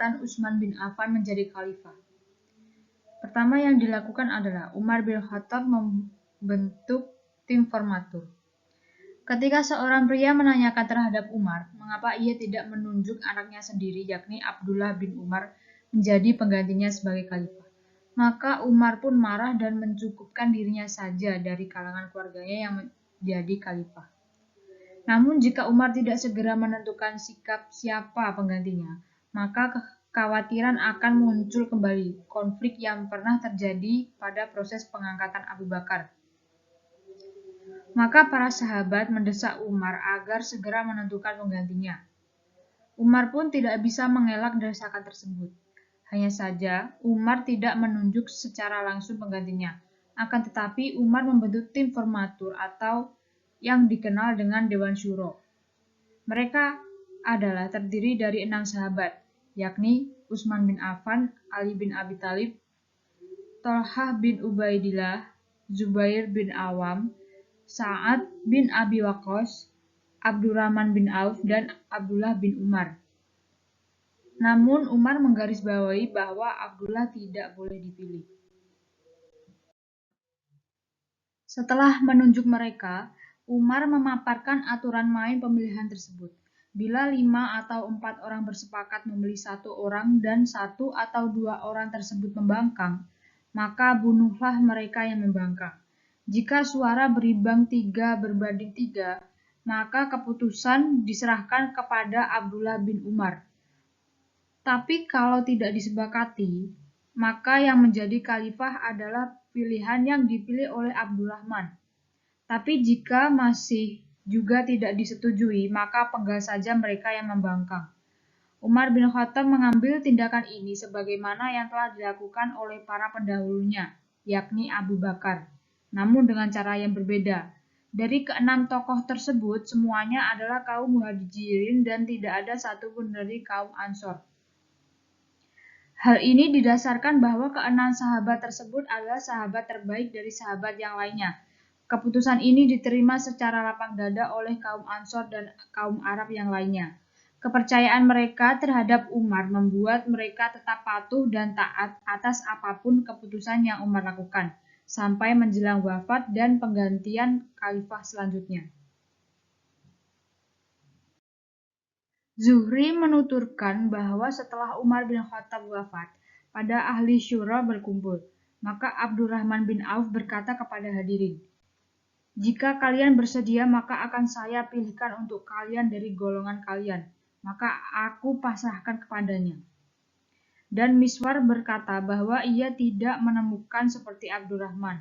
mengangkat Utsman bin Affan menjadi khalifah. Pertama yang dilakukan adalah Umar bin Khattab membentuk tim formatur. Ketika seorang pria menanyakan terhadap Umar, mengapa ia tidak menunjuk anaknya sendiri, yakni Abdullah bin Umar, menjadi penggantinya sebagai khalifah, maka Umar pun marah dan mencukupkan dirinya saja dari kalangan keluarganya yang menjadi khalifah. Namun jika Umar tidak segera menentukan sikap siapa penggantinya, maka kekhawatiran akan muncul kembali konflik yang pernah terjadi pada proses pengangkatan Abu Bakar. Maka para sahabat mendesak Umar agar segera menentukan penggantinya. Umar pun tidak bisa mengelak desakan tersebut. Hanya saja Umar tidak menunjuk secara langsung penggantinya. Akan tetapi Umar membentuk tim formatur atau yang dikenal dengan Dewan Syuro. Mereka adalah terdiri dari 6 sahabat, yakni Utsman bin Affan, Ali bin Abi Thalib, Thalhah bin Ubaidillah, Zubair bin Awam, Sa'ad bin Abi Waqqas, Abdurrahman bin Auf, dan Abdullah bin Umar. Namun Umar menggarisbawahi bahwa Abdullah tidak boleh dipilih. Setelah menunjuk mereka, Umar memaparkan aturan main pemilihan tersebut. Bila 5 atau 4 orang bersepakat memilih 1 orang dan 1 atau 2 orang tersebut membangkang, maka bunuhlah mereka yang membangkang. Jika suara berimbang 3 berbanding 3, maka keputusan diserahkan kepada Abdullah bin Umar. Tapi kalau tidak disepakati, maka yang menjadi khalifah adalah pilihan yang dipilih oleh Abdurrahman. Tapi jika masih juga tidak disetujui, maka penggal saja mereka yang membangkang. Umar bin Khattab mengambil tindakan ini sebagaimana yang telah dilakukan oleh para pendahulunya, yakni Abu Bakar, namun dengan cara yang berbeda. Dari ke-6 tokoh tersebut, semuanya adalah kaum Muhajirin dan tidak ada satupun dari kaum Ansor. Hal ini didasarkan bahwa ke-6 sahabat tersebut adalah sahabat terbaik dari sahabat yang lainnya. Keputusan ini diterima secara lapang dada oleh kaum Ansor dan kaum Arab yang lainnya. Kepercayaan mereka terhadap Umar membuat mereka tetap patuh dan taat atas apapun keputusan yang Umar lakukan, sampai menjelang wafat dan penggantian khalifah selanjutnya. Zuhri menuturkan bahwa setelah Umar bin Khattab wafat, pada ahli syura berkumpul, maka Abdurrahman bin Auf berkata kepada hadirin, "Jika kalian bersedia, maka akan saya pilihkan untuk kalian dari golongan kalian, maka aku pasrahkan kepadanya." Dan Miswar berkata bahwa ia tidak menemukan seperti Abdurrahman.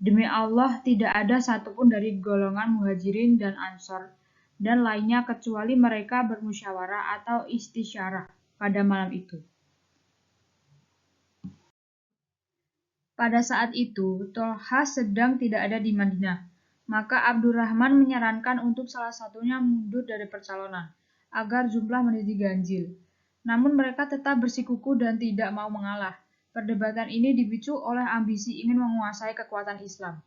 Demi Allah, tidak ada satupun dari golongan Muhajirin dan Ansor dan lainnya kecuali mereka bermusyawarah atau istisyarah pada malam itu. Pada saat itu, Thalhah sedang tidak ada di Madinah. Maka Abdurrahman menyarankan untuk salah satunya mundur dari percalonan, agar jumlah menjadi ganjil. Namun mereka tetap bersikukuh dan tidak mau mengalah. Perdebatan ini dipicu oleh ambisi ingin menguasai kekuatan Islam.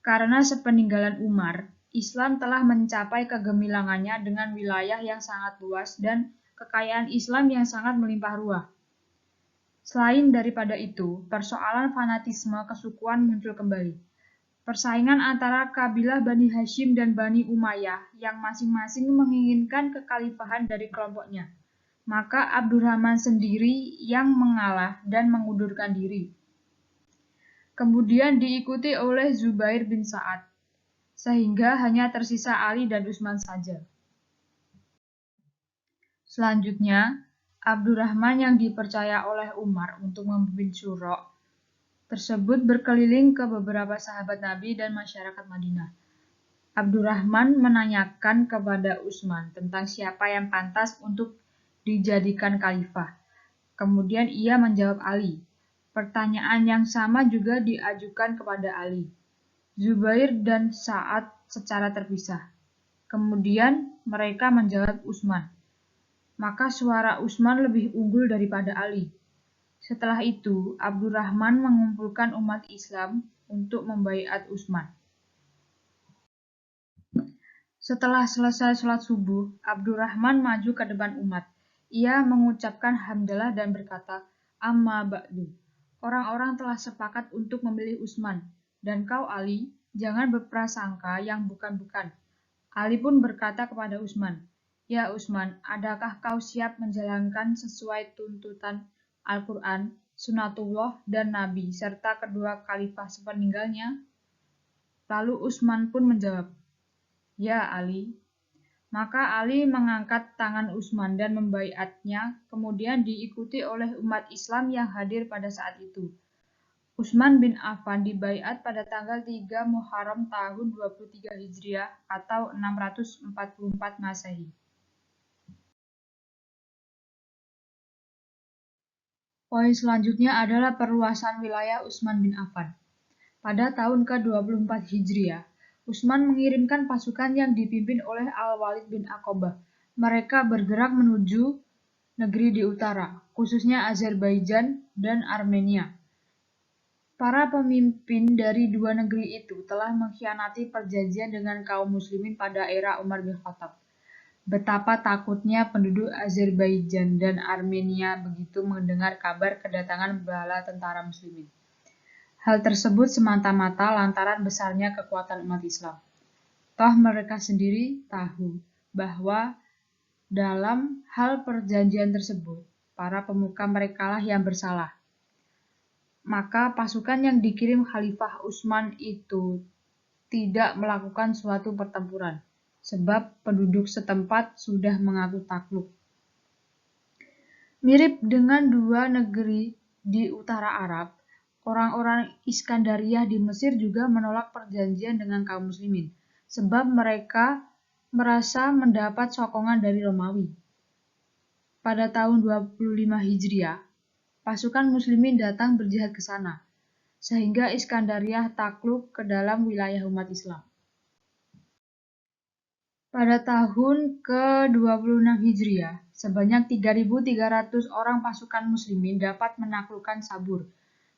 Karena sepeninggalan Umar, Islam telah mencapai kegemilangannya dengan wilayah yang sangat luas dan kekayaan Islam yang sangat melimpah ruah. Selain daripada itu, persoalan fanatisme kesukuan muncul kembali. Persaingan antara kabilah Bani Hashim dan Bani Umayyah yang masing-masing menginginkan kekhalifahan dari kelompoknya. Maka Abdurrahman sendiri yang mengalah dan mengundurkan diri. Kemudian diikuti oleh Zubair bin Sa'ad, sehingga hanya tersisa Ali dan Utsman saja. Selanjutnya, Abdurrahman yang dipercaya oleh Umar untuk memimpin syuro tersebut berkeliling ke beberapa sahabat Nabi dan masyarakat Madinah. Abdurrahman menanyakan kepada Utsman tentang siapa yang pantas untuk dijadikan khalifah. Kemudian ia menjawab Ali. Pertanyaan yang sama juga diajukan kepada Ali, Zubair dan Sa'ad secara terpisah. Kemudian mereka menjawab Utsman. Maka suara Utsman lebih unggul daripada Ali. Setelah itu, Abdurrahman mengumpulkan umat Islam untuk membaiat Utsman. Setelah selesai sholat subuh, Abdurrahman maju ke depan umat. Ia mengucapkan hamdalah dan berkata, "Amma ba'du." Orang-orang telah sepakat untuk memilih Utsman, dan kau Ali, jangan berprasangka yang bukan-bukan. Ali pun berkata kepada Utsman, "Ya Utsman, adakah kau siap menjalankan sesuai tuntutan Al-Quran, Sunnatullah, dan Nabi, serta kedua khalifah sepeninggalnya?" Lalu Utsman pun menjawab, "Ya Ali." Maka Ali mengangkat tangan Utsman dan membaiatnya, kemudian diikuti oleh umat Islam yang hadir pada saat itu. Utsman bin Affan dibaiat pada tanggal 3 Muharram tahun 23 Hijriah atau 644 Masehi. Poin selanjutnya adalah perluasan wilayah Utsman bin Affan. Pada tahun ke-24 Hijriah, Utsman mengirimkan pasukan yang dipimpin oleh Al-Walid bin Aqabah. Mereka bergerak menuju negeri di utara, khususnya Azerbaijan dan Armenia. Para pemimpin dari dua negeri itu telah mengkhianati perjanjian dengan kaum muslimin pada era Umar bin Khattab. Betapa takutnya penduduk Azerbaijan dan Armenia begitu mendengar kabar kedatangan bala tentara muslimin. Hal tersebut semata-mata lantaran besarnya kekuatan umat Islam. Toh mereka sendiri tahu bahwa dalam hal perjanjian tersebut, para pemuka merekalah yang bersalah. Maka pasukan yang dikirim Khalifah Utsman itu tidak melakukan suatu pertempuran, sebab penduduk setempat sudah mengaku takluk. Mirip dengan dua negeri di utara Arab, orang-orang Iskandariyah di Mesir juga menolak perjanjian dengan kaum muslimin, sebab mereka merasa mendapat sokongan dari Romawi. Pada tahun 25 Hijriah, pasukan muslimin datang berjihad ke sana, sehingga Iskandariyah takluk ke dalam wilayah umat Islam. Pada tahun ke-26 Hijriah, sebanyak 3.300 orang pasukan muslimin dapat menaklukkan Sabur.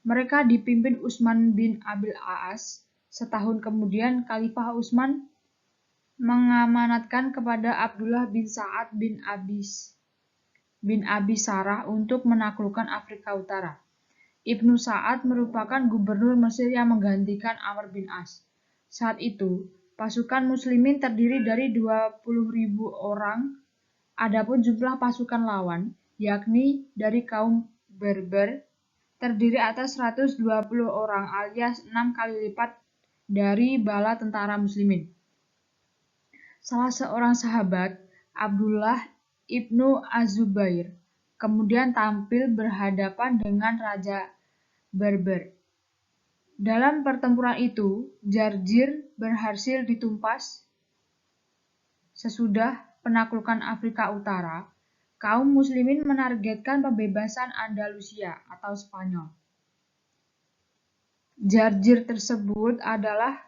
Mereka dipimpin Utsman bin Abil As. Setahun kemudian, Khalifah Utsman mengamanatkan kepada Abdullah bin Sa'ad bin Abi Sarah untuk menaklukkan Afrika Utara. Ibnu Sa'ad merupakan gubernur Mesir yang menggantikan Amr bin As. Saat itu, pasukan muslimin terdiri dari 20.000 orang, adapun jumlah pasukan lawan, yakni dari kaum Berber, terdiri atas 120 orang alias 6 kali lipat dari bala tentara muslimin. Salah seorang sahabat, Abdullah ibnu Az-Zubair, kemudian tampil berhadapan dengan Raja Berber. Dalam pertempuran itu, Jarjir berhasil ditumpas. Sesudah penaklukan Afrika Utara, kaum muslimin menargetkan pembebasan Andalusia atau Spanyol. Jarjir tersebut adalah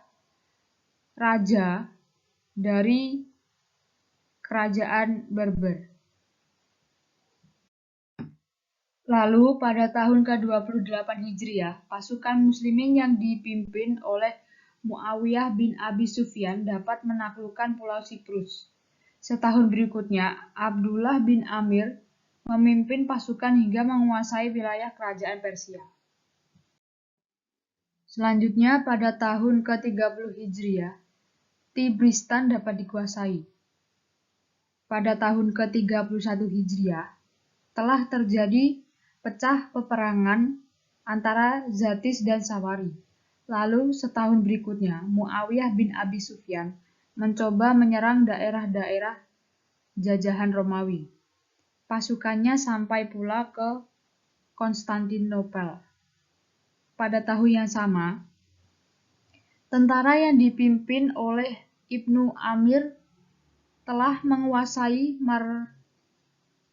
raja dari kerajaan Berber. Lalu pada tahun ke-28 Hijriah, pasukan muslimin yang dipimpin oleh Muawiyah bin Abi Sufyan dapat menaklukkan Pulau Siprus. Setahun berikutnya, Abdullah bin Amir memimpin pasukan hingga menguasai wilayah kerajaan Persia. Selanjutnya, pada tahun ke-30 Hijriah, Tibristan dapat dikuasai. Pada tahun ke-31 Hijriah, telah terjadi pecah peperangan antara Zatis dan Sawari. Lalu setahun berikutnya, Muawiyah bin Abi Sufyan mencoba menyerang daerah-daerah jajahan Romawi. Pasukannya sampai pula ke Konstantinopel. Pada tahun yang sama, tentara yang dipimpin oleh Ibnu Amir telah menguasai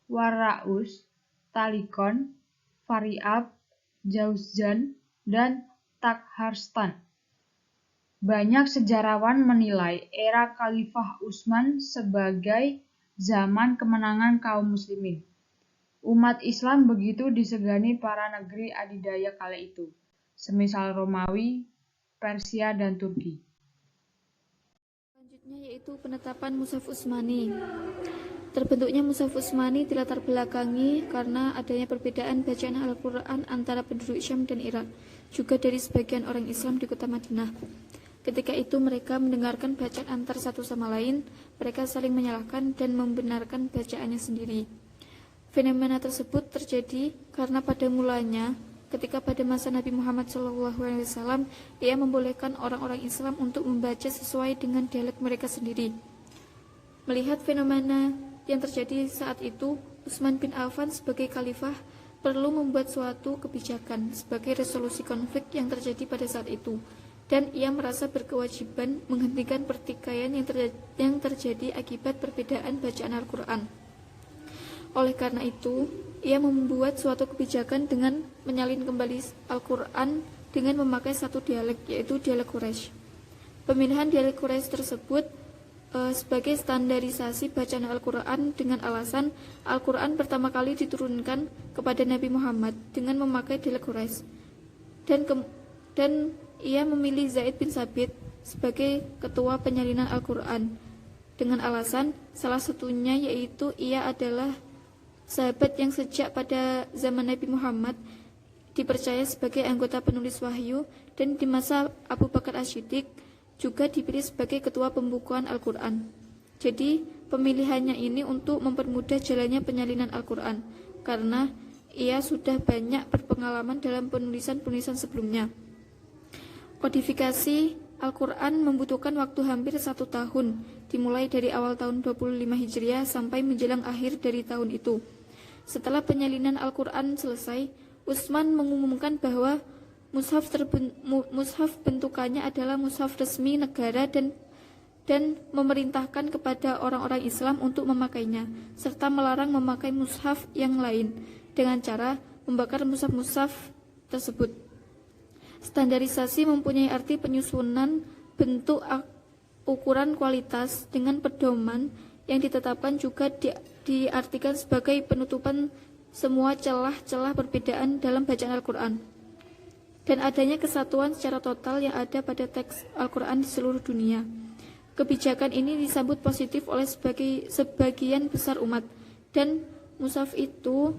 Marwaraus, Talikon, Fariab, Jauzjan, dan Takharstan. Banyak sejarawan menilai era Khalifah Utsman sebagai zaman kemenangan kaum muslimin. Umat Islam begitu disegani para negeri adidaya kala itu, semisal Romawi, Persia, dan Turki. Selanjutnya yaitu penetapan Mushaf Utsmani. Terbentuknya Mushaf Utsmani dilatar belakangi karena adanya perbedaan bacaan Al-Quran antara penduduk Syam dan Irak, juga dari sebagian orang Islam di kota Madinah. Ketika itu mereka mendengarkan bacaan antar satu sama lain, mereka saling menyalahkan dan membenarkan bacaannya sendiri. Fenomena tersebut terjadi karena pada mulanya, ketika pada masa Nabi Muhammad SAW, ia membolehkan orang-orang Islam untuk membaca sesuai dengan dialek mereka sendiri. Melihat fenomena yang terjadi saat itu, Utsman bin Affan sebagai khalifah perlu membuat suatu kebijakan sebagai resolusi konflik yang terjadi pada saat itu, dan ia merasa berkewajiban menghentikan pertikaian yang terjadi akibat perbedaan bacaan Al-Quran. Oleh karena itu, ia membuat suatu kebijakan dengan menyalin kembali Al-Quran dengan memakai satu dialek, yaitu dialek Quraisy. Pemilihan dialek Quraisy tersebut sebagai standarisasi bacaan Al-Quran dengan alasan Al-Quran pertama kali diturunkan kepada Nabi Muhammad dengan memakai dialek Quraisy, dan ia memilih Zaid bin Sabit sebagai ketua penyalinan Al-Quran dengan alasan salah satunya yaitu ia adalah sahabat yang sejak pada zaman Nabi Muhammad dipercaya sebagai anggota penulis wahyu, dan di masa Abu Bakar As-Siddiq juga dipilih sebagai ketua pembukuan Al-Quran. Jadi pemilihannya ini untuk mempermudah jalannya penyalinan Al-Quran, karena ia sudah banyak berpengalaman dalam penulisan-penulisan sebelumnya. Kodifikasi Al-Quran membutuhkan waktu hampir 1 tahun, dimulai dari awal tahun 25 Hijriah sampai menjelang akhir dari tahun itu. Setelah penyalinan Al-Quran selesai, Utsman mengumumkan bahwa mushaf bentukannya adalah mushaf resmi negara dan memerintahkan kepada orang-orang Islam untuk memakainya, serta melarang memakai mushaf yang lain dengan cara membakar mushaf-mushaf tersebut. Standarisasi mempunyai arti penyusunan bentuk ukuran kualitas dengan pedoman yang ditetapkan, juga diartikan sebagai penutupan semua celah-celah perbedaan dalam bacaan Al-Quran, dan adanya kesatuan secara total yang ada pada teks Al-Quran di seluruh dunia. Kebijakan ini disambut positif oleh sebagian besar umat, dan mushaf itu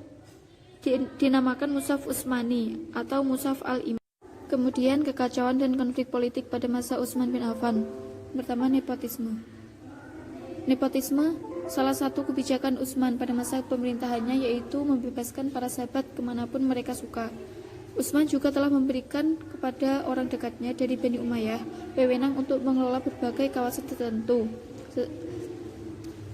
dinamakan Mushaf Utsmani atau Mushaf Al-Imam. Kemudian kekacauan dan konflik politik pada masa Utsman bin Affan. Pertama, nepotisme. Nepotisme salah satu kebijakan Utsman pada masa pemerintahannya, yaitu membebaskan para sahabat kemanapun mereka suka. Utsman juga telah memberikan kepada orang dekatnya dari Bani Umayyah wewenang untuk mengelola berbagai kawasan tertentu.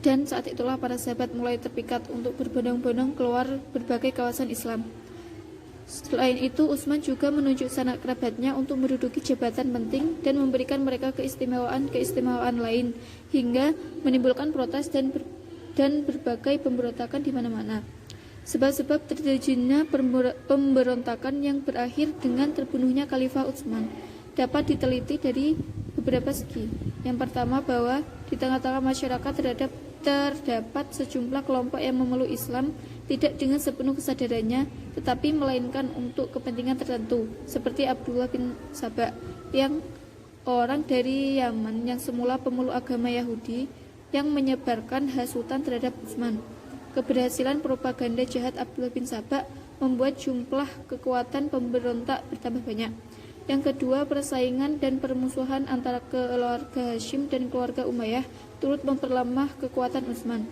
Dan saat itulah para sahabat mulai terpikat untuk berbondong-bondong keluar berbagai kawasan Islam. Selain itu, Utsman juga menunjuk sanak kerabatnya untuk menduduki jabatan penting dan memberikan mereka keistimewaan lain, hingga menimbulkan protes dan berbagai pemberontakan di mana-mana. Sebab-sebab terjadinya pemberontakan yang berakhir dengan terbunuhnya Khalifah Utsman dapat diteliti dari beberapa segi. Yang pertama, bahwa di tengah-tengah masyarakat terdapat sejumlah kelompok yang memeluk Islam tidak dengan sepenuh kesadarannya, tetapi melainkan untuk kepentingan tertentu, seperti Abdullah bin Sabah, yang orang dari Yaman yang semula pemeluk agama Yahudi, yang menyebarkan hasutan terhadap Utsman. Keberhasilan propaganda jahat Abdullah bin Sabah membuat jumlah kekuatan pemberontak bertambah banyak. Yang kedua, persaingan dan permusuhan antara keluarga Hashim dan keluarga Umayyah turut memperlemah kekuatan Utsman.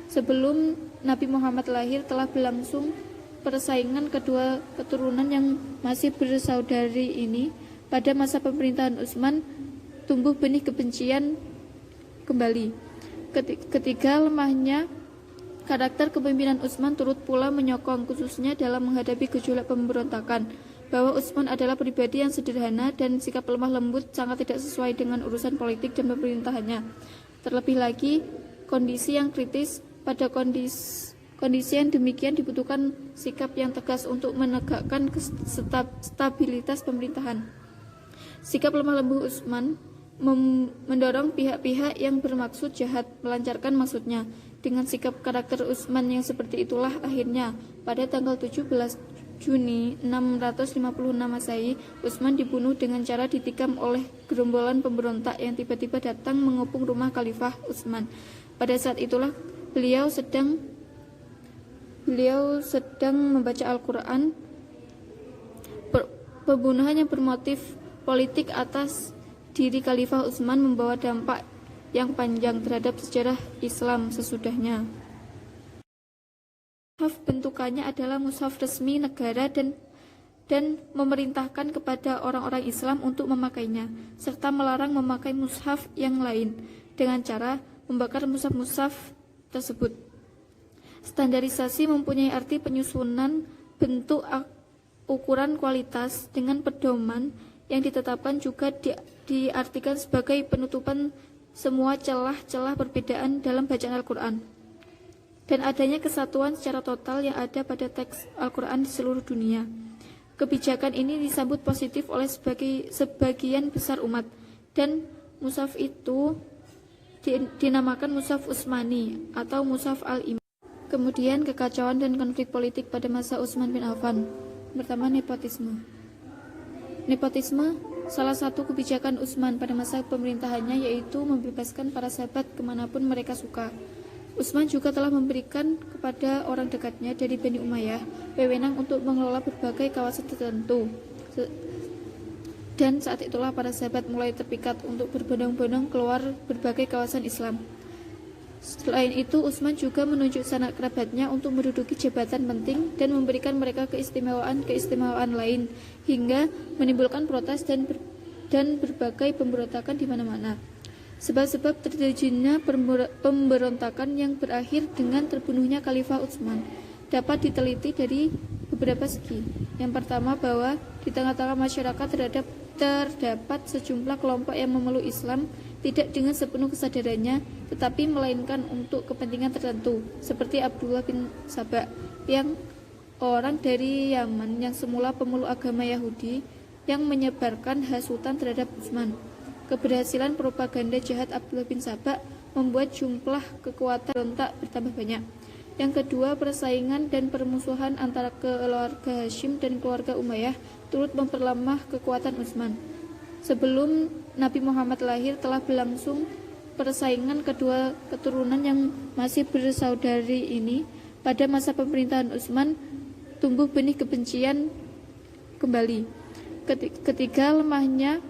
Sebelum Nabi Muhammad lahir telah berlangsung persaingan kedua keturunan yang masih bersaudari ini. Pada masa pemerintahan Utsman tumbuh benih kebencian kembali. Ketiga, lemahnya karakter kepemimpinan Utsman turut pula menyokong, khususnya dalam menghadapi gejolak pemberontakan, bahwa Utsman adalah pribadi yang sederhana dan sikap lemah lembut sangat tidak sesuai dengan urusan politik dan pemerintahannya. Terlebih lagi, kondisi yang kritis. Pada kondisi yang demikian dibutuhkan sikap yang tegas untuk menegakkan stabilitas pemerintahan. Sikap lemah lembut Utsman mendorong pihak-pihak yang bermaksud jahat melancarkan maksudnya. Dengan sikap karakter Utsman yang seperti itulah akhirnya pada tanggal 17 Juni 656 Masehi, Utsman dibunuh dengan cara ditikam oleh gerombolan pemberontak yang tiba-tiba datang mengepung rumah Khalifah Utsman. Pada saat itulah beliau sedang membaca Al-Quran. Pembunuhan yang bermotif politik atas diri Khalifah Utsman membawa dampak yang panjang terhadap sejarah Islam sesudahnya. Mushaf bentukannya adalah mushaf resmi negara dan memerintahkan kepada orang-orang Islam untuk memakainya, serta melarang memakai mushaf yang lain dengan cara membakar mushaf-mushaf tersebut. Standarisasi mempunyai arti penyusunan bentuk, ukuran, kualitas dengan pedoman yang ditetapkan, juga diartikan sebagai penutupan semua celah-celah perbedaan dalam bacaan Al-Quran dan adanya kesatuan secara total yang ada pada teks Al-Quran di seluruh dunia. Kebijakan ini disambut positif oleh sebagian besar umat, dan mushaf itu dinamakan mushaf Utsmani atau mushaf al-Imam. Kemudian kekacauan dan konflik politik pada masa Utsman bin Affan. Pertama, nepotisme. Nepotisme salah satu kebijakan Utsman pada masa pemerintahannya, yaitu membebaskan para sahabat kemanapun mereka suka. Utsman juga telah memberikan kepada orang dekatnya dari Bani Umayyah wewenang untuk mengelola berbagai kawasan tertentu. Dan saat itulah para sahabat mulai terpikat untuk berbondong-bondong keluar berbagai kawasan Islam. Selain itu, Utsman juga menunjuk sanak kerabatnya untuk menduduki jabatan penting dan memberikan mereka keistimewaan lain, hingga menimbulkan protes dan berbagai pemberontakan di mana-mana. Sebab-sebab terjadinya pemberontakan yang berakhir dengan terbunuhnya Khalifah Utsman dapat diteliti dari beberapa segi. Yang pertama, bahwa di tengah-tengah masyarakat terdapat sejumlah kelompok yang memeluk Islam tidak dengan sepenuh kesadarannya, tetapi melainkan untuk kepentingan tertentu, seperti Abdullah bin Saba, yang orang dari Yaman yang semula pemeluk agama Yahudi, yang menyebarkan hasutan terhadap Utsman. Keberhasilan propaganda jahat Abdullah bin Saba membuat jumlah kekuatan berontak bertambah banyak. Yang kedua, persaingan dan permusuhan antara keluarga Hashim dan keluarga Umayyah turut memperlemah kekuatan Utsman. Sebelum Nabi Muhammad lahir telah berlangsung persaingan kedua keturunan yang masih bersaudari ini. Pada masa pemerintahan Utsman tumbuh benih kebencian kembali. Ketiga, lemahnya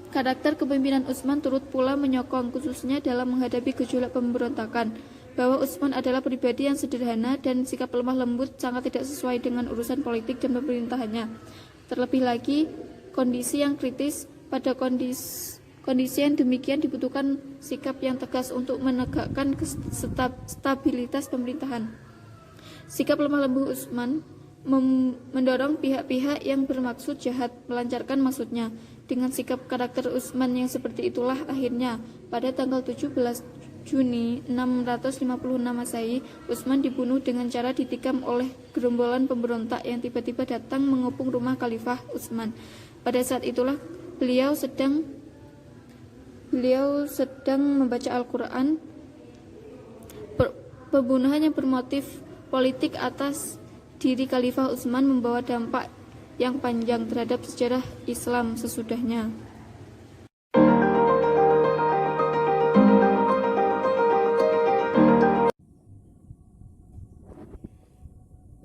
karakter kepemimpinan Utsman turut pula menyokong, khususnya dalam menghadapi gejolak pemberontakan, bahwa Utsman adalah pribadi yang sederhana dan sikap lemah lembut sangat tidak sesuai dengan urusan politik dan pemerintahannya. Terlebih lagi, kondisi yang kritis. Pada kondisi yang demikian dibutuhkan sikap yang tegas untuk menegakkan stabilitas pemerintahan. Sikap lemah lembut Utsman mendorong pihak-pihak yang bermaksud jahat melancarkan maksudnya. Dengan sikap karakter Utsman yang seperti itulah akhirnya pada tanggal 17 Juni 656 Masehi, Utsman dibunuh dengan cara ditikam oleh gerombolan pemberontak yang tiba-tiba datang mengepung rumah Khalifah Utsman. Pada saat itulah beliau sedang membaca Al-Quran. Pembunuhan yang bermotif politik atas diri Khalifah Utsman membawa dampak yang panjang terhadap sejarah Islam sesudahnya.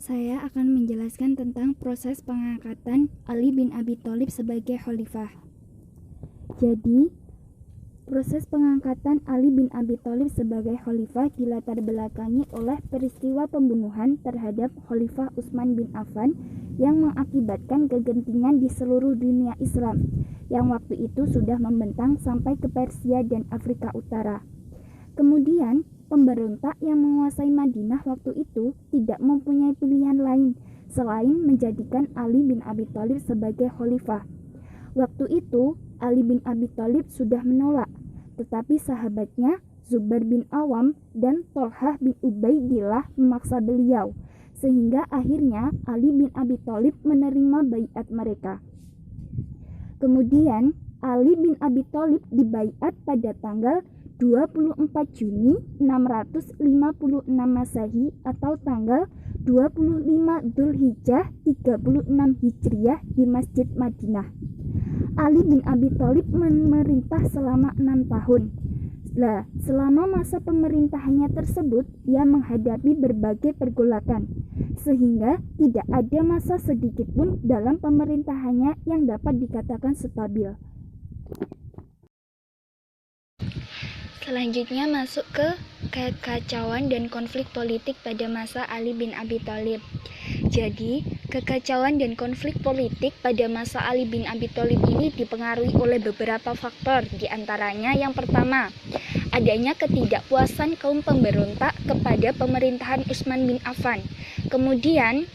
Saya akan menjelaskan tentang proses pengangkatan Ali bin Abi Thalib sebagai khalifah. Jadi, proses pengangkatan Ali bin Abi Thalib sebagai khalifah dilatar belakangi oleh peristiwa pembunuhan terhadap Khalifah Utsman bin Affan yang mengakibatkan kegentingan di seluruh dunia Islam, yang waktu itu sudah membentang sampai ke Persia dan Afrika Utara. Kemudian, pemberontak yang menguasai Madinah waktu itu tidak mempunyai pilihan lain selain menjadikan Ali bin Abi Thalib sebagai khalifah. Waktu itu, Ali bin Abi Thalib sudah menolak, tetapi sahabatnya Zubair bin Awam dan Thalhah bin Ubaidillah memaksa beliau, sehingga akhirnya Ali bin Abi Thalib menerima baiat mereka. Kemudian, Ali bin Abi Thalib dibaiat pada tanggal 24 Juni 656 Masehi atau tanggal 25 Dzulhijjah 36 Hijriah di Masjid Madinah. Ali bin Abi Thalib memerintah selama 6 tahun. Nah, selama masa pemerintahannya tersebut, ia menghadapi berbagai pergolakan, sehingga tidak ada masa sedikit pun dalam pemerintahannya yang dapat dikatakan stabil. Selanjutnya masuk ke kekacauan dan konflik politik pada masa Ali bin Abi Thalib. Jadi, kekacauan dan konflik politik pada masa Ali bin Abi Thalib ini dipengaruhi oleh beberapa faktor, di antaranya yang pertama, adanya ketidakpuasan kaum pemberontak kepada pemerintahan Utsman bin Affan. Kemudian,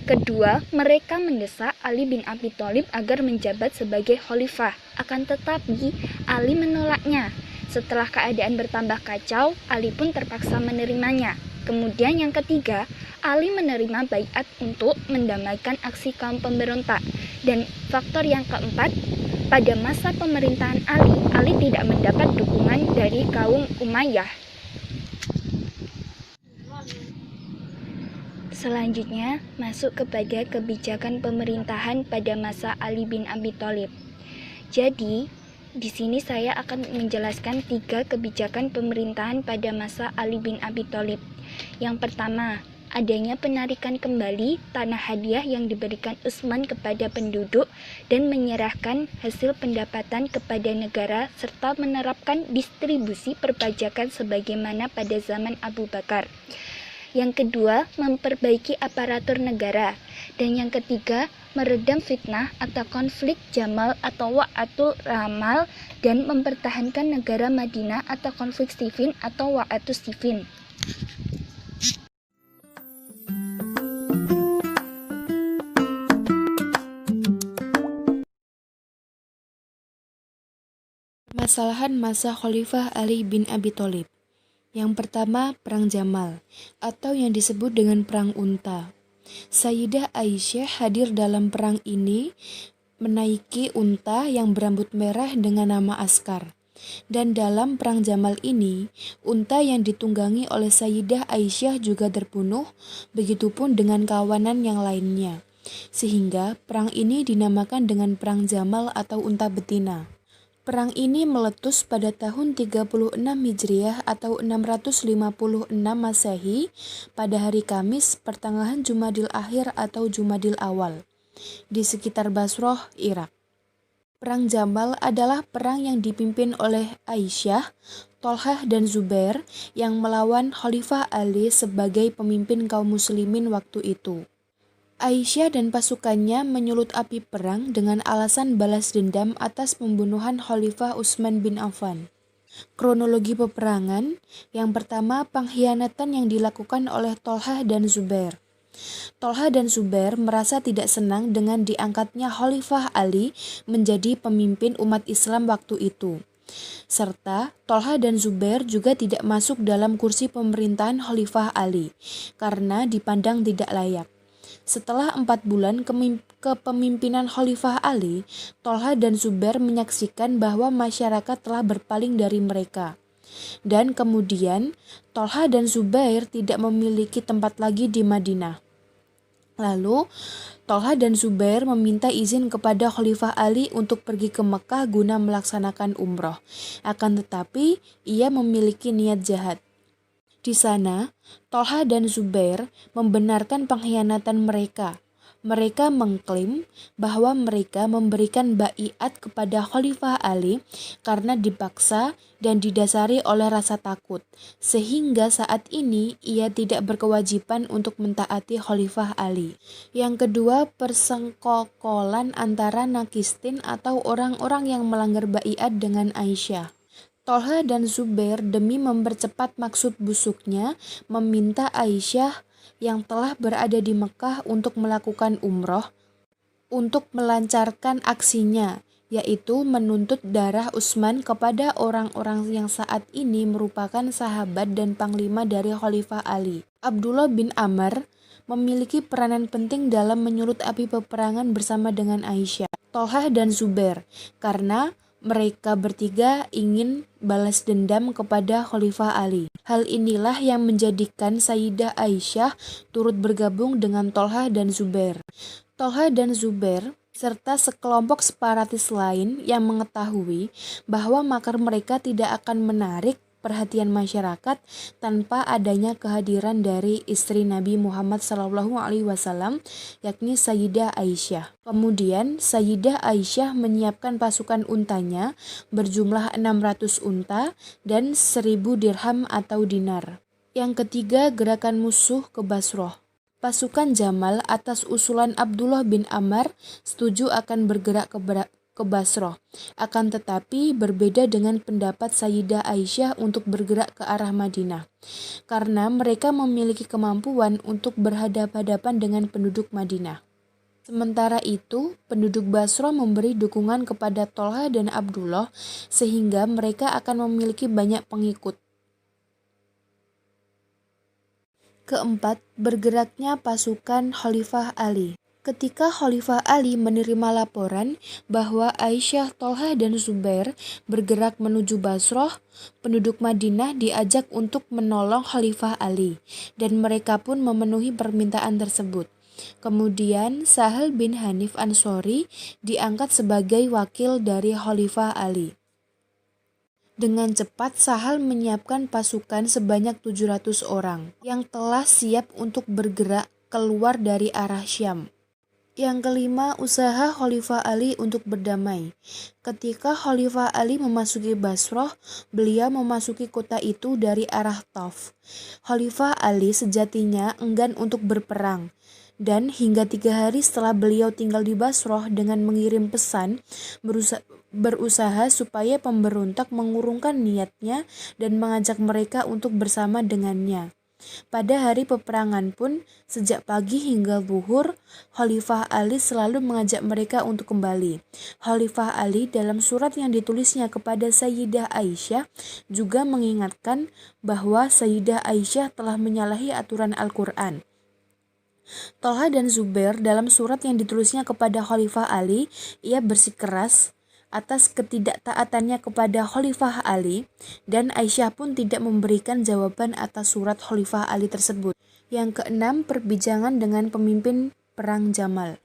kedua, mereka mendesak Ali bin Abi Thalib agar menjabat sebagai khalifah. Akan tetapi, Ali menolaknya. Setelah keadaan bertambah kacau, Ali pun terpaksa menerimanya. Kemudian yang ketiga, Ali menerima baiat untuk mendamaikan aksi kaum pemberontak. Dan faktor yang keempat, pada masa pemerintahan Ali tidak mendapat dukungan dari kaum Umayyah. Selanjutnya, masuk kepada kebijakan pemerintahan pada masa Ali bin Abi Thalib. Jadi, di sini saya akan menjelaskan 3 kebijakan pemerintahan pada masa Ali bin Abi Thalib. Yang pertama, adanya penarikan kembali tanah hadiah yang diberikan Utsman kepada penduduk dan menyerahkan hasil pendapatan kepada negara serta menerapkan distribusi perpajakan sebagaimana pada zaman Abu Bakar. Yang kedua, memperbaiki aparatur negara. Dan yang ketiga, meredam fitnah atau konflik Jamal atau Wa'atul Ramal dan mempertahankan negara Madinah atau konflik Siffin atau Wa'atus Siffin. Permasalahan masa Khalifah Ali bin Abi Thalib. Yang pertama, Perang Jamal, atau yang disebut dengan Perang Unta. Sayyidah Aisyah hadir dalam perang ini menaiki unta yang berambut merah dengan nama Askar. Dan dalam Perang Jamal ini, unta yang ditunggangi oleh Sayyidah Aisyah juga terbunuh, begitupun dengan kawanan yang lainnya. Sehingga perang ini dinamakan dengan Perang Jamal atau unta betina. Perang ini meletus pada tahun 36 Hijriah atau 656 Masehi pada hari Kamis pertengahan Jumadil Akhir atau Jumadil Awal di sekitar Basroh, Irak. Perang Jamal adalah perang yang dipimpin oleh Aisyah, Tolhah dan Zubair yang melawan Khalifah Ali sebagai pemimpin kaum muslimin waktu itu. Aisyah dan pasukannya menyulut api perang dengan alasan balas dendam atas pembunuhan Khalifah Utsman bin Affan. Kronologi peperangan, yang pertama pengkhianatan yang dilakukan oleh Tolhah dan Zubair. Tolhah dan Zubair merasa tidak senang dengan diangkatnya Khalifah Ali menjadi pemimpin umat Islam waktu itu. Serta Tolhah dan Zubair juga tidak masuk dalam kursi pemerintahan Khalifah Ali karena dipandang tidak layak. Setelah 4 bulan kepemimpinan Khalifah Ali, Tolhah dan Zubair menyaksikan bahwa masyarakat telah berpaling dari mereka. Dan kemudian, Tolhah dan Zubair tidak memiliki tempat lagi di Madinah. Lalu, Tolhah dan Zubair meminta izin kepada Khalifah Ali untuk pergi ke Mekah guna melaksanakan umroh. Akan tetapi, ia memiliki niat jahat. Di sana, Tolhah dan Zubair membenarkan pengkhianatan mereka. Mereka mengklaim bahwa mereka memberikan baiat kepada Khalifah Ali karena dipaksa dan didasari oleh rasa takut, sehingga saat ini ia tidak berkewajiban untuk mentaati Khalifah Ali. Yang kedua, persengkokolan antara nakistin atau orang-orang yang melanggar baiat dengan Aisyah. Tolhah dan Zubair demi mempercepat maksud busuknya meminta Aisyah yang telah berada di Mekah untuk melakukan umroh untuk melancarkan aksinya, yaitu menuntut darah Utsman kepada orang-orang yang saat ini merupakan sahabat dan panglima dari Khalifah Ali. Abdullah bin Amr memiliki peranan penting dalam menyulut api peperangan bersama dengan Aisyah, Tolhah dan Zubair karena mereka bertiga ingin balas dendam kepada Khalifah Ali. Hal inilah yang menjadikan Sayyidah Aisyah turut bergabung dengan Tolhah dan Zubair. Tolhah dan Zubair serta sekelompok separatis lain yang mengetahui bahwa makar mereka tidak akan menarik perhatian masyarakat tanpa adanya kehadiran dari istri Nabi Muhammad SAW, yakni Sayyidah Aisyah. Kemudian Sayyidah Aisyah menyiapkan pasukan untanya berjumlah 600 unta dan 1000 dirham atau dinar. Yang ketiga, gerakan musuh ke Basroh. Pasukan Jamal atas usulan Abdullah bin Amr setuju akan bergerak ke Basroh. Akan tetapi berbeda dengan pendapat Sayyidah Aisyah untuk bergerak ke arah Madinah, karena mereka memiliki kemampuan untuk berhadapan-hadapan dengan penduduk Madinah. Sementara itu, penduduk Basroh memberi dukungan kepada Tolha dan Abdullah sehingga mereka akan memiliki banyak pengikut. Keempat, bergeraknya pasukan Khalifah Ali. Ketika Khalifah Ali menerima laporan bahwa Aisyah, Tolha, dan Zubair bergerak menuju Basroh, penduduk Madinah diajak untuk menolong Khalifah Ali, dan mereka pun memenuhi permintaan tersebut. Kemudian Sahal bin Hanif Ansori diangkat sebagai wakil dari Khalifah Ali. Dengan cepat Sahal menyiapkan pasukan sebanyak 700 orang yang telah siap untuk bergerak keluar dari arah Syam. Yang kelima, usaha Khalifah Ali untuk berdamai. Ketika Khalifah Ali memasuki Basroh, beliau memasuki kota itu dari arah Tauf. Khalifah Ali sejatinya enggan untuk berperang, dan hingga 3 hari setelah beliau tinggal di Basroh dengan mengirim pesan, berusaha supaya pemberontak mengurungkan niatnya dan mengajak mereka untuk bersama dengannya. Pada hari peperangan pun, sejak pagi hingga zuhur, Khalifah Ali selalu mengajak mereka untuk kembali. Khalifah Ali dalam surat yang ditulisnya kepada Sayyidah Aisyah juga mengingatkan bahwa Sayyidah Aisyah telah menyalahi aturan Al-Quran. Tolha dan Zubair dalam surat yang ditulisnya kepada Khalifah Ali, ia bersikeras atas ketidaktaatannya kepada Khalifah Ali, dan Aisyah pun tidak memberikan jawaban atas surat Khalifah Ali tersebut. Yang keenam, perbincangan dengan pemimpin perang Jamal.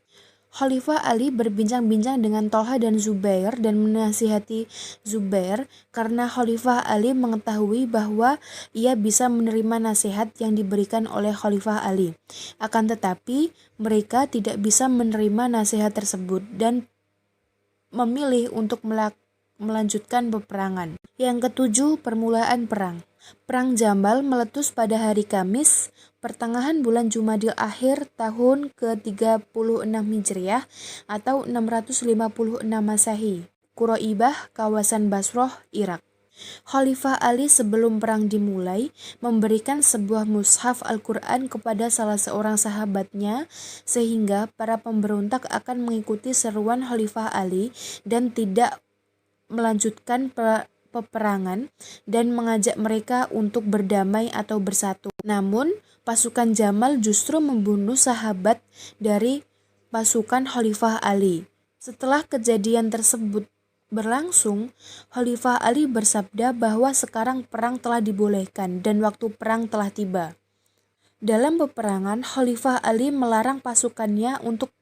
Khalifah Ali berbincang-bincang dengan Tolha dan Zubair dan menasihati Zubair karena Khalifah Ali mengetahui bahwa ia bisa menerima nasihat yang diberikan oleh Khalifah Ali. Akan tetapi, mereka tidak bisa menerima nasihat tersebut dan memilih untuk melanjutkan peperangan. Yang ketujuh, permulaan perang. Perang Jamal meletus pada hari Kamis, pertengahan bulan Jumadil Akhir tahun ke-36 Hijriah atau 656 Masehi. Quraibah, kawasan Basroh, Irak. Khalifah Ali sebelum perang dimulai memberikan sebuah mushaf Al-Quran kepada salah seorang sahabatnya sehingga para pemberontak akan mengikuti seruan Khalifah Ali dan tidak melanjutkan peperangan dan mengajak mereka untuk berdamai atau bersatu. Namun, pasukan Jamal justru membunuh sahabat dari pasukan Khalifah Ali. Setelah kejadian tersebut berlangsung, Khalifah Ali bersabda bahwa sekarang perang telah dibolehkan dan waktu perang telah tiba. Dalam peperangan, Khalifah Ali melarang pasukannya untuk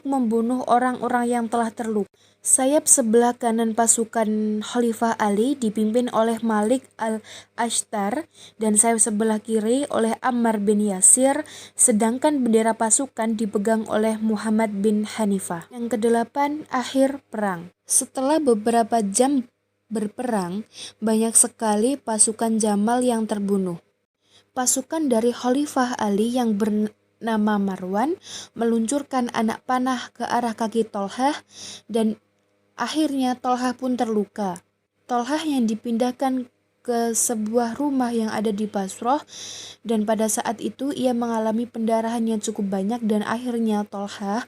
membunuh orang-orang yang telah terluka. Sayap sebelah kanan pasukan Khalifah Ali dipimpin oleh Malik al-Ashtar dan sayap sebelah kiri oleh Ammar bin Yasir, sedangkan bendera pasukan dipegang oleh Muhammad bin Hanifah. Yang kedelapan, akhir perang. Setelah beberapa jam berperang, banyak sekali pasukan Jamal yang terbunuh. Pasukan dari Khalifah Ali yang bernama Marwan meluncurkan anak panah ke arah kaki Tolha dan akhirnya Tolha pun terluka. Tolha yang dipindahkan ke sebuah rumah yang ada di Basroh dan pada saat itu ia mengalami pendarahan yang cukup banyak dan akhirnya Tolha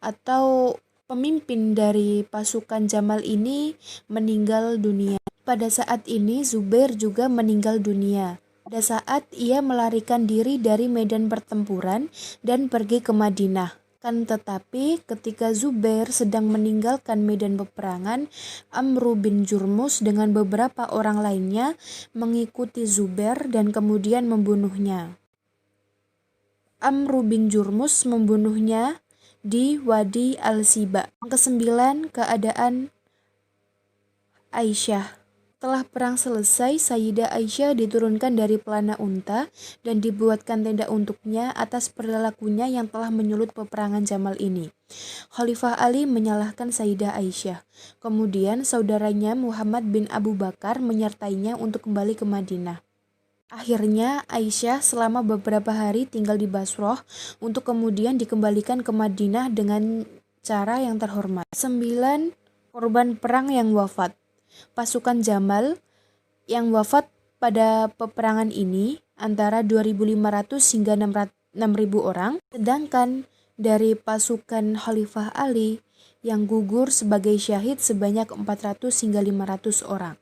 atau pemimpin dari pasukan Jamal ini meninggal dunia. Pada saat ini Zubair juga meninggal dunia. Pada saat ia melarikan diri dari medan pertempuran dan pergi ke Madinah. Kan tetapi ketika Zubair sedang meninggalkan medan peperangan, Amru bin Jurmus dengan beberapa orang lainnya mengikuti Zubair dan kemudian membunuhnya. Amru bin Jurmus membunuhnya di Wadi Al-Siba. Yang kesembilan, keadaan Aisyah. Setelah perang selesai, Sayyidah Aisyah diturunkan dari pelana unta dan dibuatkan tenda untuknya atas perilakunya yang telah menyulut peperangan Jamal ini. Khalifah Ali menyalahkan Sayyidah Aisyah. Kemudian saudaranya Muhammad bin Abu Bakar menyertainya untuk kembali ke Madinah. Akhirnya Aisyah selama beberapa hari tinggal di Basroh untuk kemudian dikembalikan ke Madinah dengan cara yang terhormat. 9. Korban perang yang wafat. Pasukan Jamal yang wafat pada peperangan ini antara 2.500 hingga 6.000 orang, sedangkan dari pasukan Khalifah Ali yang gugur sebagai syahid sebanyak 400 hingga 500 orang.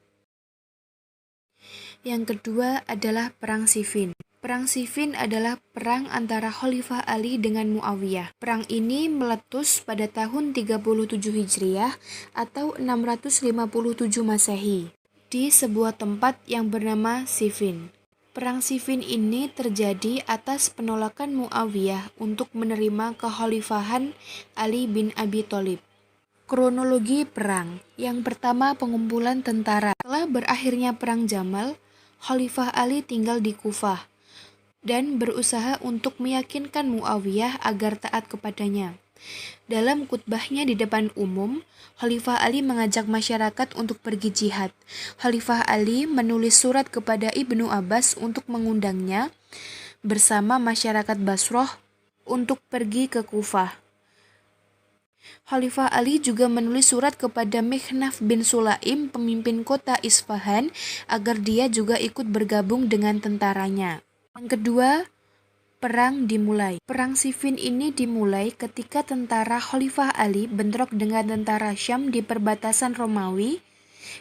Yang kedua adalah Perang Siffin. Perang Siffin adalah perang antara Khalifah Ali dengan Muawiyah. Perang ini meletus pada tahun 37 Hijriah atau 657 Masehi di sebuah tempat yang bernama Siffin. Perang Siffin ini terjadi atas penolakan Muawiyah untuk menerima kekhalifahan Ali bin Abi Thalib. Kronologi perang. Yang pertama, pengumpulan tentara. Setelah berakhirnya Perang Jamal, Khalifah Ali tinggal di Kufah dan berusaha untuk meyakinkan Muawiyah agar taat kepadanya. Dalam khutbahnya di depan umum, Khalifah Ali mengajak masyarakat untuk pergi jihad. Khalifah Ali menulis surat kepada Ibnu Abbas untuk mengundangnya bersama masyarakat Basroh untuk pergi ke Kufah. Khalifah Ali juga menulis surat kepada Mikhnaf bin Sulaim, pemimpin kota Isfahan, agar dia juga ikut bergabung dengan tentaranya. Yang kedua, perang dimulai. Perang Siffin ini dimulai ketika tentara Khalifah Ali bentrok dengan tentara Syam di perbatasan Romawi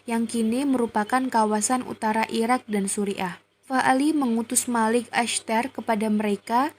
yang kini merupakan kawasan utara Irak dan Suriah. Khalifah Ali mengutus Malik Ashtar kepada mereka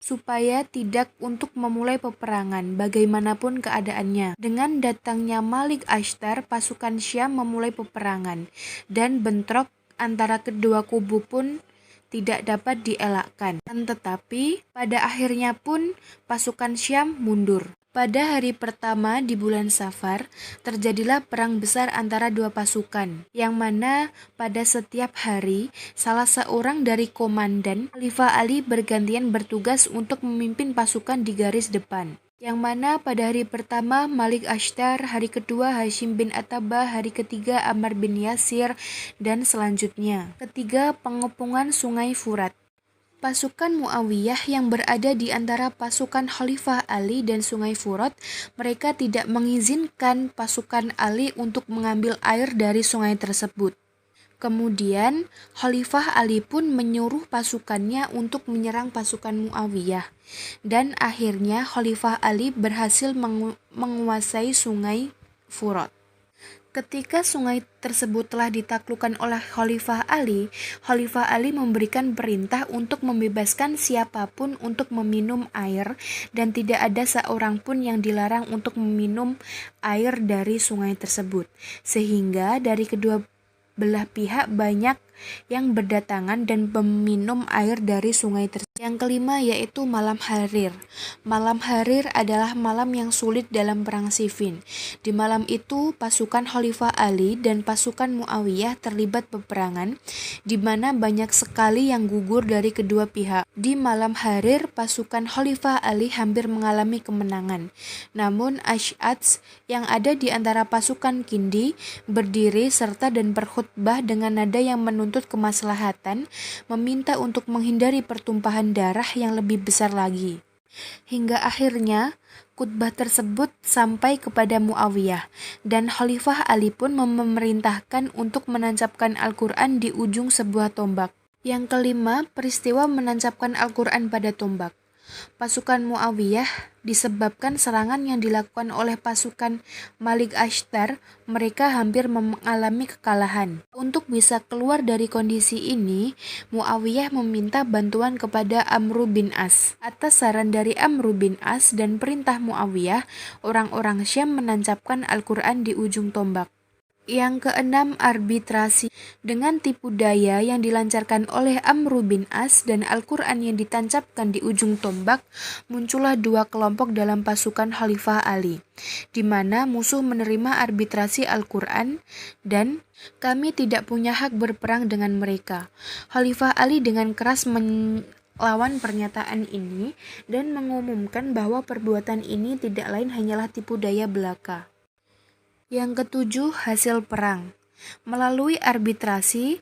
supaya tidak untuk memulai peperangan bagaimanapun keadaannya. Dengan datangnya Malik Ashtar, pasukan Syam memulai peperangan dan bentrok antara kedua kubu pun tidak dapat dielakkan. Tetapi pada akhirnya pun pasukan Syam mundur. Pada hari pertama di bulan Safar, terjadilah perang besar antara dua pasukan, yang mana pada setiap hari, salah seorang dari komandan Khalifah Ali bergantian bertugas untuk memimpin pasukan di garis depan. Yang mana pada hari pertama Malik Ashtar, hari kedua Hashim bin Atabah, hari ketiga Ammar bin Yasir, dan selanjutnya. Ketiga, pengepungan Sungai Furat. Pasukan Muawiyah yang berada di antara pasukan Khalifah Ali dan Sungai Furat, mereka tidak mengizinkan pasukan Ali untuk mengambil air dari sungai tersebut. Kemudian, Khalifah Ali pun menyuruh pasukannya untuk menyerang pasukan Muawiyah. Dan akhirnya Khalifah Ali berhasil menguasai Sungai Furat. Ketika sungai tersebut telah ditaklukkan oleh Khalifah Ali memberikan perintah untuk membebaskan siapapun untuk meminum air dan tidak ada seorang pun yang dilarang untuk meminum air dari sungai tersebut. Sehingga dari kedua belah pihak banyak yang berdatangan dan meminum air dari sungai tersebut. Yang kelima yaitu malam Harir. Malam Harir adalah malam yang sulit dalam perang Siffin. Di malam itu pasukan Khalifah Ali dan pasukan Muawiyah terlibat peperangan di mana banyak sekali yang gugur dari kedua pihak. Di malam Harir pasukan Khalifah Ali hampir mengalami kemenangan. Namun Ash'ats yang ada di antara pasukan Kindi berdiri serta dan berkhutbah dengan nada yang menuntut kemaslahatan, meminta untuk menghindari pertumpahan darah yang lebih besar lagi. Hingga akhirnya khutbah tersebut sampai kepada Muawiyah dan Khalifah Ali pun memerintahkan untuk menancapkan Al-Quran di ujung sebuah tombak. Yang kelima, peristiwa menancapkan Al-Quran pada tombak. Pasukan Muawiyah disebabkan serangan yang dilakukan oleh pasukan Malik Ashtar, mereka hampir mengalami kekalahan. Untuk bisa keluar dari kondisi ini, Muawiyah meminta bantuan kepada Amr bin As. Atas saran dari Amr bin As dan perintah Muawiyah, orang-orang Syam menancapkan Al-Quran di ujung tombak. Yang keenam, arbitrasi. Dengan tipu daya yang dilancarkan oleh Amr bin As dan Al-Quran yang ditancapkan di ujung tombak, muncullah dua kelompok dalam pasukan Khalifah Ali, di mana musuh menerima arbitrasi Al-Quran dan kami tidak punya hak berperang dengan mereka. Khalifah Ali dengan keras melawan pernyataan ini dan mengumumkan bahwa perbuatan ini tidak lain hanyalah tipu daya belaka. Yang ketujuh, hasil perang. Melalui arbitrasi,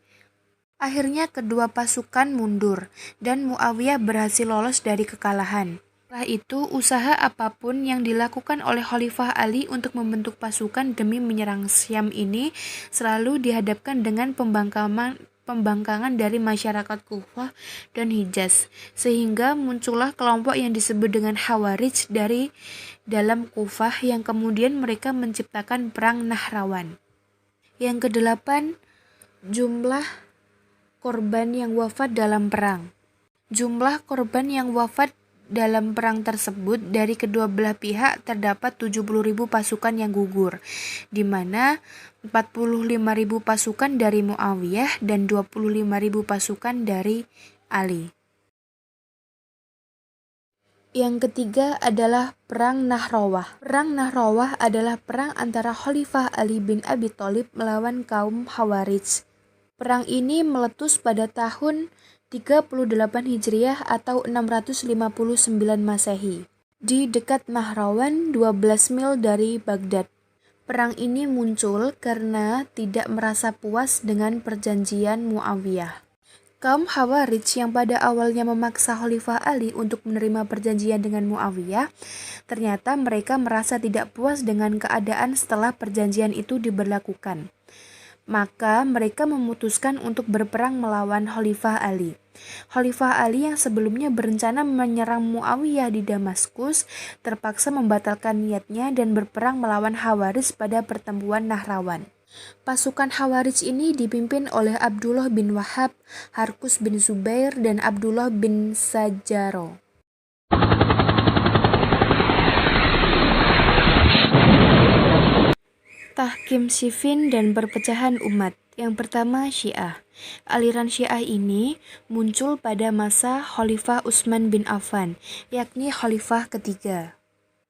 akhirnya kedua pasukan mundur dan Muawiyah berhasil lolos dari kekalahan. Setelah itu, usaha apapun yang dilakukan oleh Khalifah Ali untuk membentuk pasukan demi menyerang Syam ini selalu dihadapkan dengan pembangkangan dari masyarakat Kufah dan Hijaz, sehingga muncullah kelompok yang disebut dengan Khawarij dari dalam Kufah yang kemudian mereka menciptakan perang Nahrawan. Yang kedelapan, jumlah korban yang wafat dalam perang. Jumlah korban yang wafat dalam perang tersebut dari kedua belah pihak terdapat 70.000 pasukan yang gugur, di mana 45.000 pasukan dari Muawiyah dan 25.000 pasukan dari Ali. Yang ketiga adalah Perang Nahrawah. Perang Nahrawah adalah perang antara Khalifah Ali bin Abi Thalib melawan kaum Khawarij. Perang ini meletus pada tahun 38 Hijriah atau 659 Masehi di dekat Nahrawan, 12 mil dari Baghdad. Perang ini muncul karena tidak merasa puas dengan perjanjian Muawiyah. Kaum Khawarij yang pada awalnya memaksa Khalifah Ali untuk menerima perjanjian dengan Muawiyah, ternyata mereka merasa tidak puas dengan keadaan setelah perjanjian itu diberlakukan. Maka mereka memutuskan untuk berperang melawan Khalifah Ali. Khalifah Ali yang sebelumnya berencana menyerang Muawiyah di Damaskus terpaksa membatalkan niatnya dan berperang melawan Khawarij pada pertempuran Nahrawan. Pasukan Khawarij ini dipimpin oleh Abdullah bin Wahab, Harkus bin Zubair, dan Abdullah bin Sajjaro. Tahkim Siffin dan perpecahan umat. Yang pertama, Syiah. Aliran Syiah ini muncul pada masa Khalifah Utsman bin Affan, yakni Khalifah ketiga.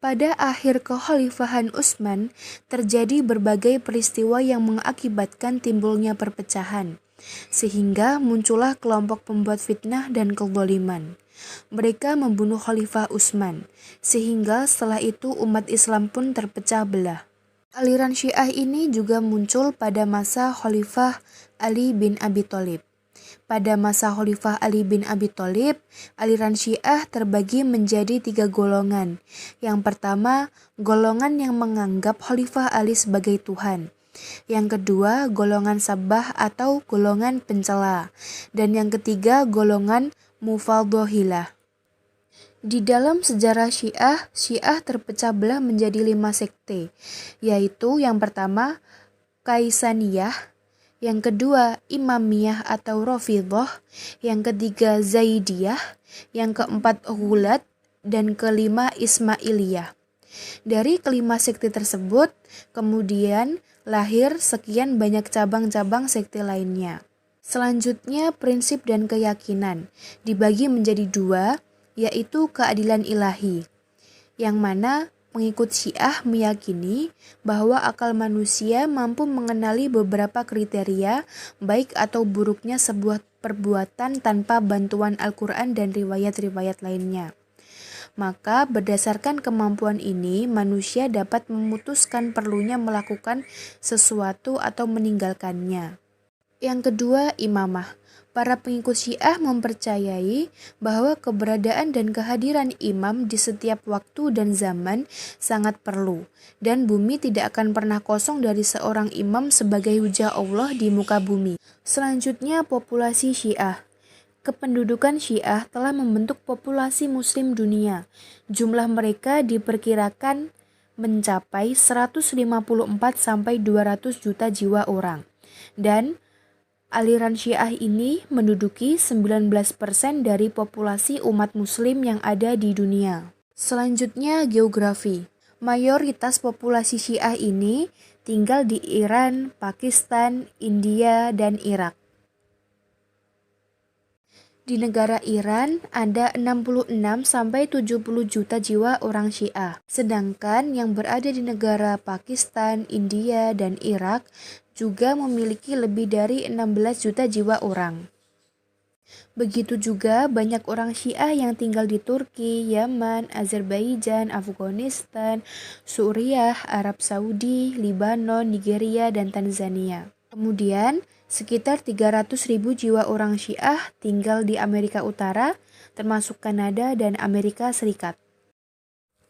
Pada akhir kekhalifahan Utsman, terjadi berbagai peristiwa yang mengakibatkan timbulnya perpecahan, sehingga muncullah kelompok pembuat fitnah dan kezaliman. Mereka membunuh Khalifah Utsman, sehingga setelah itu umat Islam pun terpecah belah. Aliran Syiah ini juga muncul pada masa Khalifah Ali bin Abi Thalib. Pada masa Khalifah Ali bin Abi Thalib, aliran Syiah terbagi menjadi 3 golongan. Yang pertama, golongan yang menganggap Khalifah Ali sebagai Tuhan. Yang kedua, golongan Sabbah atau golongan pencela. Dan yang ketiga, golongan Mufaddahilah. Di dalam sejarah Syiah terpecah belah menjadi 5 sekte, yaitu yang pertama, Kaisaniyah, yang kedua Imamiyah atau Rafidhah, yang ketiga Zaidiyah, yang keempat Ghulat, dan kelima Ismailiyah. Dari kelima sekte tersebut, kemudian lahir sekian banyak cabang-cabang sekte lainnya. Selanjutnya, prinsip dan keyakinan dibagi menjadi 2, yaitu keadilan ilahi, yang mana pengikut Syiah meyakini bahwa akal manusia mampu mengenali beberapa kriteria baik atau buruknya sebuah perbuatan tanpa bantuan Al-Quran dan riwayat-riwayat lainnya. Maka berdasarkan kemampuan ini, manusia dapat memutuskan perlunya melakukan sesuatu atau meninggalkannya. Yang kedua, imamah. Para pengikut Syiah mempercayai bahwa keberadaan dan kehadiran imam di setiap waktu dan zaman sangat perlu, dan bumi tidak akan pernah kosong dari seorang imam sebagai hujah Allah di muka bumi. Selanjutnya, populasi Syiah. Kependudukan Syiah telah membentuk populasi muslim dunia. Jumlah mereka diperkirakan mencapai 154-200 juta jiwa orang. Dan aliran Syiah ini menduduki 19% dari populasi umat muslim yang ada di dunia. Selanjutnya, geografi. Mayoritas populasi Syiah ini tinggal di Iran, Pakistan, India, dan Irak. Di negara Iran ada 66-70 juta jiwa orang Syiah. Sedangkan yang berada di negara Pakistan, India, dan Irak juga memiliki lebih dari 16 juta jiwa orang. Begitu juga banyak orang Syiah yang tinggal di Turki, Yaman, Azerbaijan, Afghanistan, Suriah, Arab Saudi, Libanon, Nigeria, dan Tanzania. Kemudian, sekitar 300.000 jiwa orang Syiah tinggal di Amerika Utara, termasuk Kanada dan Amerika Serikat.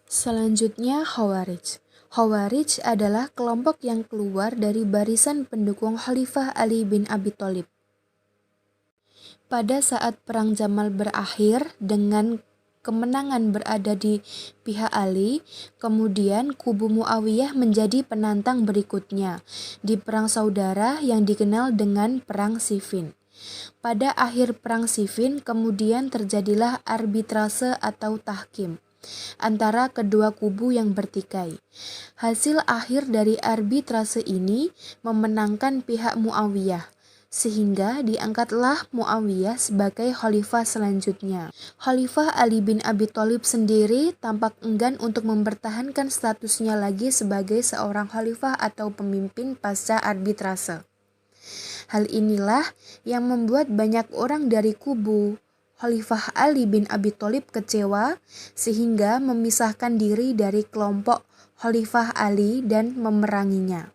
Selanjutnya, Khawarij. Khawarij adalah kelompok yang keluar dari barisan pendukung Khalifah Ali bin Abi Thalib. Pada saat Perang Jamal berakhir dengan kemenangan berada di pihak Ali, kemudian kubu Muawiyah menjadi penantang berikutnya di Perang Saudara yang dikenal dengan Perang Siffin. Pada akhir Perang Siffin, kemudian terjadilah arbitrase atau tahkim antara kedua kubu yang bertikai. Hasil akhir dari arbitrase ini memenangkan pihak Muawiyah, sehingga diangkatlah Muawiyah sebagai khalifah selanjutnya. Khalifah Ali bin Abi Thalib sendiri tampak enggan untuk mempertahankan statusnya lagi sebagai seorang khalifah atau pemimpin pasca arbitrase. Hal inilah yang membuat banyak orang dari kubu Khalifah Ali bin Abi Thalib kecewa sehingga memisahkan diri dari kelompok Khalifah Ali dan memeranginya.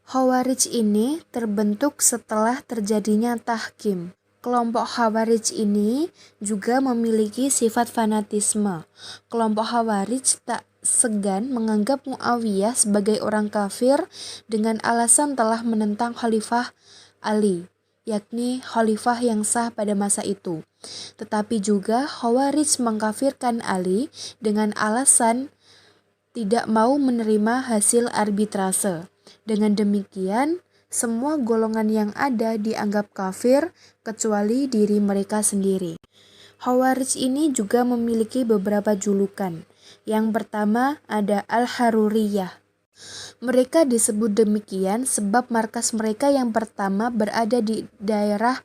Khawarij ini terbentuk setelah terjadinya tahkim. Kelompok Khawarij ini juga memiliki sifat fanatisme. Kelompok Khawarij tak segan menganggap Muawiyah sebagai orang kafir dengan alasan telah menentang Khalifah Ali, yakni khalifah yang sah pada masa itu. Tetapi juga Khawarij mengkafirkan Ali dengan alasan tidak mau menerima hasil arbitrase. Dengan demikian, semua golongan yang ada dianggap kafir kecuali diri mereka sendiri. Khawarij ini juga memiliki beberapa julukan. Yang pertama ada Al-Haruriyah. Mereka disebut demikian sebab markas mereka yang pertama berada di daerah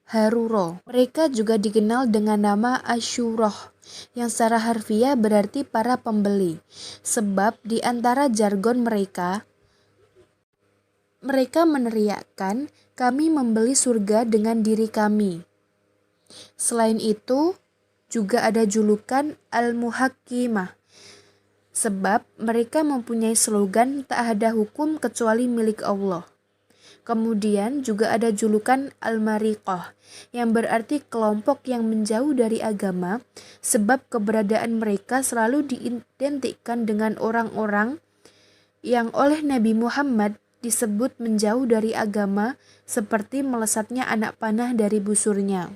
Haruro. Mereka juga dikenal dengan nama Asyuroh, yang secara harfiah berarti para pembeli. Sebab di antara jargon mereka meneriakkan, "Kami membeli surga dengan diri kami." Selain itu, juga ada julukan Al-Muhakkimah, sebab mereka mempunyai slogan tak ada hukum kecuali milik Allah. Kemudian juga ada julukan Al-Mariqah, yang berarti kelompok yang menjauh dari agama, sebab keberadaan mereka selalu diidentikan dengan orang-orang yang oleh Nabi Muhammad disebut menjauh dari agama seperti melesatnya anak panah dari busurnya.